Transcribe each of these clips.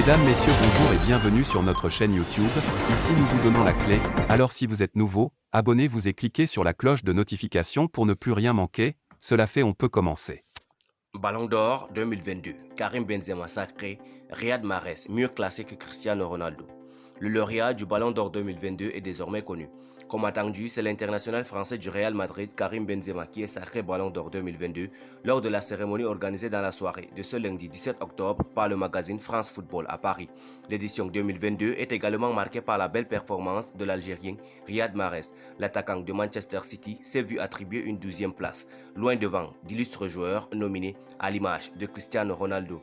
Mesdames, messieurs, bonjour et bienvenue sur notre chaîne YouTube. Ici nous vous donnons la clé, alors si vous êtes nouveau, abonnez-vous et cliquez sur la cloche de notification pour ne plus rien manquer. Cela fait, on peut commencer. Ballon d'or 2022, Karim Benzema sacré, Riyad Mahrez mieux classé que Cristiano Ronaldo. Le lauréat du Ballon d'or 2022 est désormais connu. Comme attendu, c'est l'international français du Real Madrid, Karim Benzema, qui est sacré Ballon d'or 2022 lors de la cérémonie organisée dans la soirée de ce lundi 17 octobre par le magazine France Football à Paris. L'édition 2022 est également marquée par la belle performance de l'Algérien Riyad Mahrez. L'attaquant de Manchester City s'est vu attribuer une 12e place, loin devant d'illustres joueurs nominés à l'image de Cristiano Ronaldo.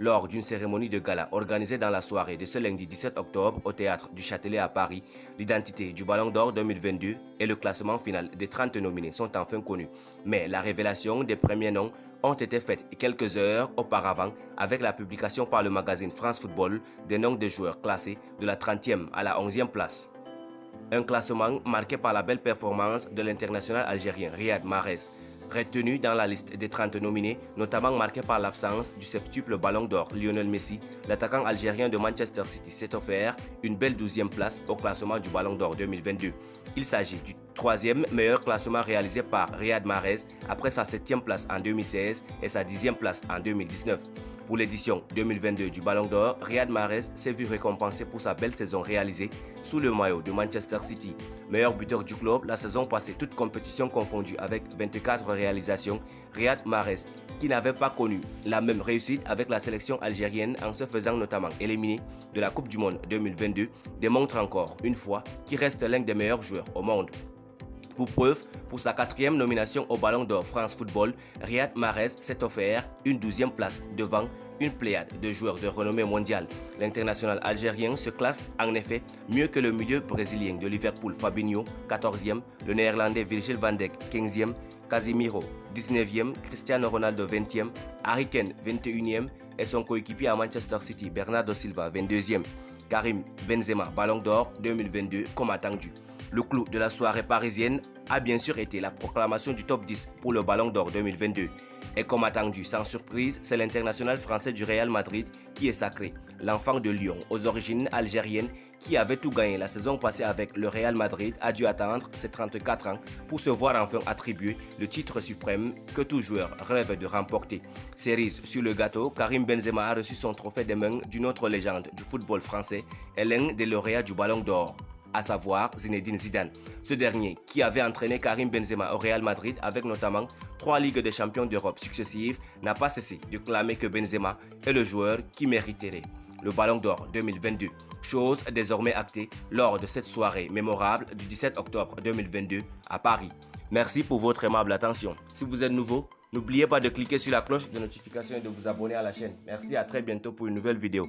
Lors d'une cérémonie de gala organisée dans la soirée de ce lundi 17 octobre au théâtre du Châtelet à Paris, l'identité du Ballon d'or 2022 et le classement final des 30 nominés sont enfin connus. Mais la révélation des premiers noms ont été faites quelques heures auparavant avec la publication par le magazine France Football des noms des joueurs classés de la 30e à la 11e place. Un classement marqué par la belle performance de l'international algérien Riyad Mahrez, retenu dans la liste des 30 nominés, notamment marqué par l'absence du septuple Ballon d'or Lionel Messi. L'attaquant algérien de Manchester City s'est offert une belle 12e place au classement du Ballon d'or 2022. Il s'agit du troisième meilleur classement réalisé par Riyad Mahrez après sa 7e place en 2016 et sa 10e place en 2019. Pour l'édition 2022 du Ballon d'Or, Riyad Mahrez s'est vu récompensé pour sa belle saison réalisée sous le maillot de Manchester City. Meilleur buteur du club la saison passée, toute compétition confondue avec 24 réalisations, Riyad Mahrez, qui n'avait pas connu la même réussite avec la sélection algérienne en se faisant notamment éliminer de la Coupe du Monde 2022, démontre encore une fois qu'il reste l'un des meilleurs joueurs au monde. Pour preuve, pour sa 4e nomination au Ballon d'Or France Football, Riyad Mahrez s'est offert une 12e place devant une pléiade de joueurs de renommée mondiale. L'international algérien se classe en effet mieux que le milieu brésilien de Liverpool Fabinho, 14e, le néerlandais Virgil van Dijk, 15e, Casemiro, 19e, Cristiano Ronaldo, 20e, Harry Kane, 21e et son coéquipier à Manchester City, Bernardo Silva, 22e. Karim Benzema, Ballon d'Or 2022 comme attendu. Le clou de la soirée parisienne a bien sûr été la proclamation du top 10 pour le Ballon d'Or 2022. Et comme attendu, sans surprise, c'est l'international français du Real Madrid qui est sacré. L'enfant de Lyon, aux origines algériennes, qui avait tout gagné la saison passée avec le Real Madrid, a dû attendre ses 34 ans pour se voir enfin attribuer le titre suprême que tout joueur rêve de remporter. Cerise sur le gâteau, Karim Benzema a reçu son trophée des mains d'une autre légende du football français et l'un des lauréats du Ballon d'Or, à savoir Zinedine Zidane. Ce dernier, qui avait entraîné Karim Benzema au Real Madrid avec notamment 3 Ligues des champions d'Europe successives, n'a pas cessé de clamer que Benzema est le joueur qui mériterait le Ballon d'Or 2022. Chose désormais actée lors de cette soirée mémorable du 17 octobre 2022 à Paris. Merci pour votre aimable attention. Si vous êtes nouveau, n'oubliez pas de cliquer sur la cloche de notification et de vous abonner à la chaîne. Merci, à très bientôt pour une nouvelle vidéo.